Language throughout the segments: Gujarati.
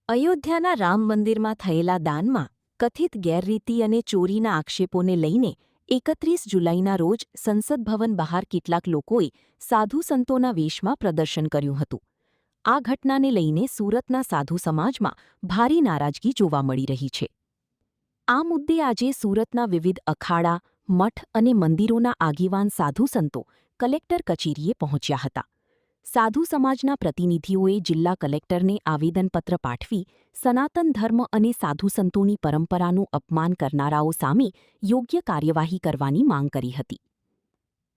અયોધ્યાના રામ મંદિરમાં થયેલા દાનમાં કથિત ગેરરીતિ અને ચોરીના આક્ષેપોને લઈને 31 જુલાઈના રોજ સંસદ ભવન બહાર કેટલાક લોકોએ સાધુ સંતોના વેશમાં પ્રદર્શન કર્યું હતું. આ ઘટનાને લઈને સુરતના સાધુ સમાજમાં ભારે નારાજગી જોવા મળી રહી છે. આ મુદ્દે આજે સુરતના વિવિધ અખાડા, મઠ અને મંદિરોના આગેવાન સાધુ સંતો કલેક્ટર કચેરીએ પહોંચ્યા હતા. સાધુ સમાજના પ્રતિનિધિઓએ જિલ્લા કલેક્ટરને આવેદનપત્ર પાઠવી સનાતન ધર્મ અને સાધુ સંતોની પરંપરાનું અપમાન કરનારાઓ સામે યોગ્ય કાર્યવાહી કરવાની માંગ કરી હતી.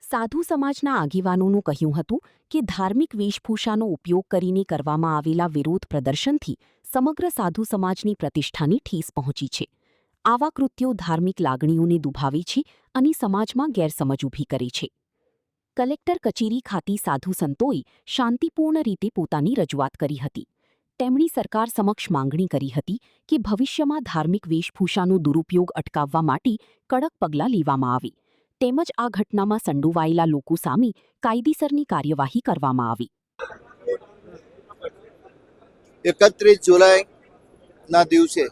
સાધુ સમાજના આગેવાનોનું કહ્યું હતું કે ધાર્મિક વેશભૂષાનો ઉપયોગ કરીને કરવામાં આવેલા વિરોધ પ્રદર્શનથી સમગ્ર સાધુ સમાજની પ્રતિષ્ઠાને ઠેસ પહોંચી છે. આવા કૃત્યો ધાર્મિક લાગણીઓને દુભાવે છે અને સમાજમાં ગેરસમજ ઊભી કરે છે. કલેક્ટર કચેરી ખાતે સાધુ સંતોએ શાંતિપૂર્ણ રીતે પોતાની રજૂઆત કરી હતી. તેમણે સરકાર સમક્ષ માંગણી કરી હતી કે ભવિષ્યમાં ધાર્મિક વેશભૂષાનો દુરુપયોગ અટકાવવા માટે કડક પગલાં લેવામાં આવે તેમજ આ ઘટનામાં સંડોવાયેલા લોકો સામે કાયદેસરની કાર્યવાહી કરવામાં આવે. 31 જુલાઈના દિવસે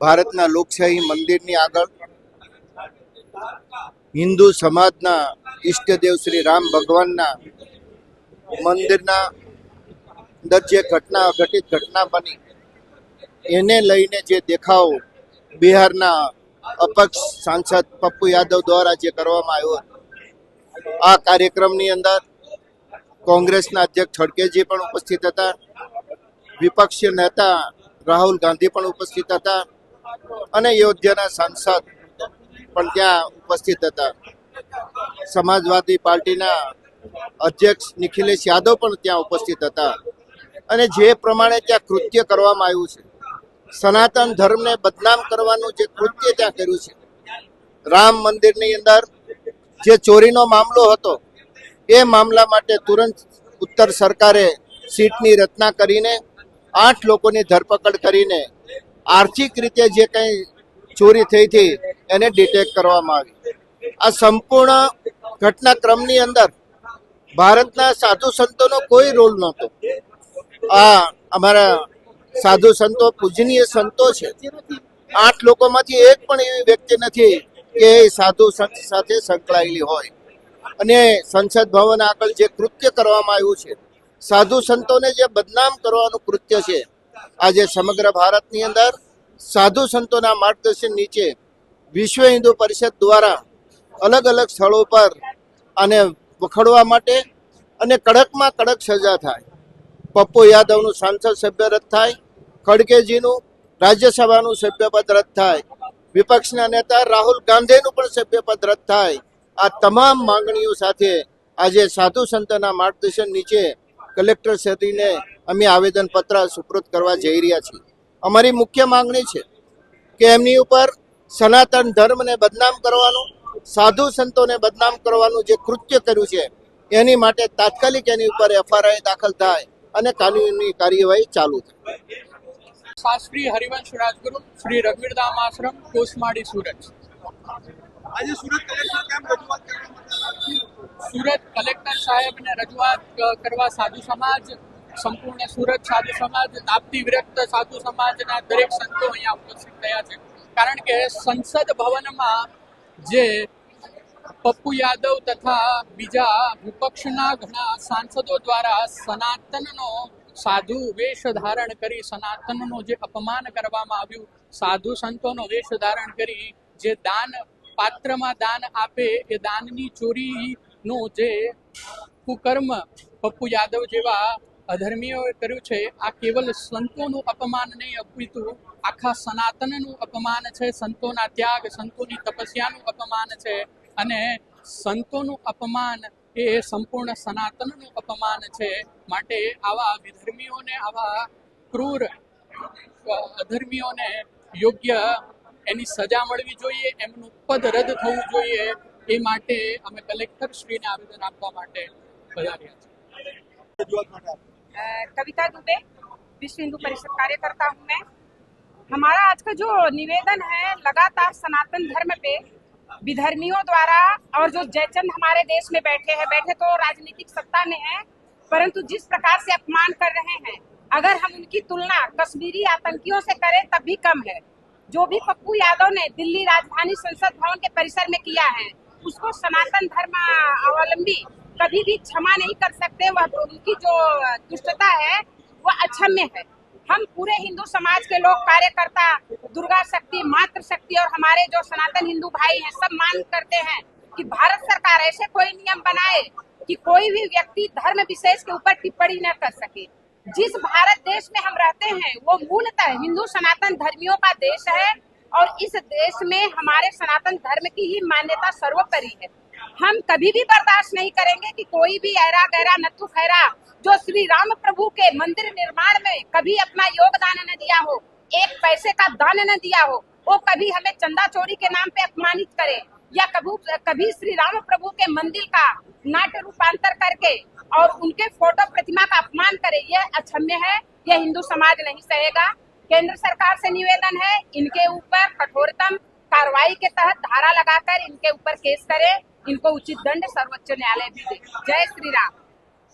ભારતના લોકશાહી મંદિરની આગળ હિન્દુ સમાજના ઈષ્ટદેવ શ્રી રામ ભગવાનના મંદિરના અંદર જે ઘટિત ઘટના બની એને લઈને જે દેખાવ બિહારના અપક્ષ સાંસદ પપ્પુ યાદવ દ્વારા જે કરવામાં આવ્યો આ કાર્યક્રમની અંદર કોંગ્રેસના અધ્યક્ષ ખડગેજી પણ ઉપસ્થિત હતા, વિપક્ષી નેતા રાહુલ ગાંધી પણ ઉપસ્થિત હતા અને અયોધ્યાના સાંસદ પણ ત્યાં ઉપસ્થિત હતા. સમાજવાદી પાર્ટીના અધ્યક્ષ નિખિલેશ યાદવ પણ ત્યાં ઉપસ્થિત હતા અને જે પ્રમાણે ત્યાં કૃત્ય કરવામાં આવ્યું છે, સનાતન ધર્મને બદનામ કરવાનું જે કૃત્ય ત્યાં કર્યું છે, રામ મંદિરની અંદર જે ચોરીનો મામલો હતો એ મામલા માટે તુરંત ઉત્તર સરકારે સીટની રચના કરીને 8 લોકોની ધરપકડ કરીને આર્થિક રીતે જે કંઈ ચોરી થઈ હતી એને ડિટેક્ટ કરવામાં આવી. આ સંપૂર્ણ ઘટનાક્રમની અંદર ભારતના સાધુ સંતોનો કોઈ રોલ નહોતો. આ અમારા સાધુ સંતો પૂજનીય સંતો છે. 8 લોકોમાંથી એક પણ એવી વ્યક્તિ નથી કે સાધુ સંત સાથે સંકળાયેલી હોય. અને સંસદ ભવન આગળ જે કૃત્ય કરવામાં આવ્યું છે, સાધુ સંતોને જે બદનામ કરવાનું કૃત્ય છે, આજે સમગ્ર ભારતની અંદર સાધુ સંતોના માર્ગદર્શન નીચે વિશ્વ હિન્દુ પરિષદ દ્વારા અલગ અલગ સ્થળો પર આને વખોડવા માટે અને કડકમાં કડક સજા થાય. પપ્પુ યાદવનું સાંસદ સભ્ય રદ થાય, ખડગેજીનું રાજ્યસભાનું સભ્યપદ રદ થાય, વિપક્ષના નેતા રાહુલ ગાંધીનું પણ સભ્યપદ રદ થાય. આ તમામ માંગણીઓ સાથે આજે સાધુ સંતોના માર્ગદર્શન નીચે કલેક્ટર શ્રીને અમે આવેદનપત્ર સુપ્રત કરવા જઈ રહ્યા છીએ. અમારી મુખ્ય માંગણી છે કે એમની ઉપર સનાતન ધર્મને બદનામ કરવાનું, સાધુ સંતોને બદનામ કરવાનું જે કૃત્ય કર્યું છે એની માટે તાત્કાલિક એની ઉપર FRI દાખલ થાય અને કાનૂની કાર્યવાહી ચાલુ થાય. શાસ્ત્રી હરિવંશ રાજગુરુ શ્રી રઘુવીરધામ આશ્રમ કોસમાડી સુરત. આજે સુરત કલેક્ટર કેમ રજૂઆત સુરત કલેક્ટર સાહેબને રજૂઆત કરવા સાધુ સમાજ, સંપૂર્ણ સુરત સાધુ સમાજ, તાપ્તી વિરક્ત સાધુ સમાજના દરેક સંતો અહીંયા ઉપસ્થિત થયા છે. કારણ કે સંસદ ભવનમાં જે પપ્પુ યાદવ તથા બીજા વિપક્ષના ઘણા સાંસદો દ્વારા સનાતનનો સાધુ વેશ ધારણ કરી સનાતનનો જે અપમાન કરવામાં આવ્યું, સાધુ સંતોનો વેશ ધારણ કરી જે દાન પાત્રમાં દાન આપે એ દાનની ચોરીનું જે કુકર્મ પપ્પુ યાદવ જેવા અધર્મીઓએ કર્યું છે, આ કેવલ સંતોનું અપમાન નહીં અપિતું આખા સનાતનનું અપમાન છે. સંતોના ત્યાગ, સંતોની તપસ્યાનું અપમાન છે અને સંતોનું અપમાન એ સંપૂર્ણ સનાતનનું અપમાન છે. માટે આવા વિધર્મીઓને, આવા ક્રૂર અધર્મીઓને યોગ્ય એની સજા મળવી જોઈએ, એમનું પદ રદ થવું જોઈએ. એ માટે અમે કલેક્ટર શ્રીને આવેદન આપવા માટે પધાર્યા છીએ. कविता दुबे, विश्व हिंदू परिषद कार्यकर्ता हूँ मैं। हमारा आज का जो निवेदन है, लगातार सनातन धर्म पे विधर्मियों द्वारा और जो जयचंद हमारे देश में बैठे तो राजनीतिक सत्ता में है, परंतु जिस प्रकार से अपमान कर रहे हैं अगर हम उनकी तुलना कश्मीरी आतंकियों से करें तब भी कम है। जो भी पप्पू यादव ने दिल्ली राजधानी संसद भवन के परिसर में किया है, उसको सनातन धर्म अवलंबी कभी भी क्षमा नहीं कर सकते। वह उनकी जो दुष्टता है वह अक्षम्य है। हम पूरे हिंदू समाज के लोग, कार्यकर्ता, दुर्गा शक्ति, मातृ शक्ति और हमारे जो सनातन हिंदू भाई हैं, सब मांग करते हैं कि भारत सरकार ऐसे कोई नियम बनाए कि कोई भी व्यक्ति धर्म विशेष के ऊपर टिप्पणी न कर सके। जिस भारत देश में हम रहते हैं वो मूलतः हिंदू सनातन धर्मियों का देश है और इस देश में हमारे सनातन धर्म की ही मान्यता सर्वोपरि है। हम कभी भी बर्दाश्त नहीं करेंगे कि कोई भी ऐरा गैरा नत्थु खैरा जो श्री राम प्रभु के मंदिर निर्माण में कभी अपना योगदान न दिया हो, एक पैसे का दान न दिया हो, वो कभी हमें चंदा चोरी के नाम पे अपमानित करे या कभी श्री राम प्रभु के मंदिर का नाट्य रूपांतर करके और उनके फोटो प्रतिमा का अपमान करे। यह अक्षम्य है, यह हिंदू समाज नहीं सहेगा। केंद्र सरकार से निवेदन है, इनके ऊपर कठोरतम कार्रवाई के तहत धारा लगाकर इनके ऊपर केस करे, इनको उचित दंड सर्वोच्च न्यायालय भी दे। जय श्री राम।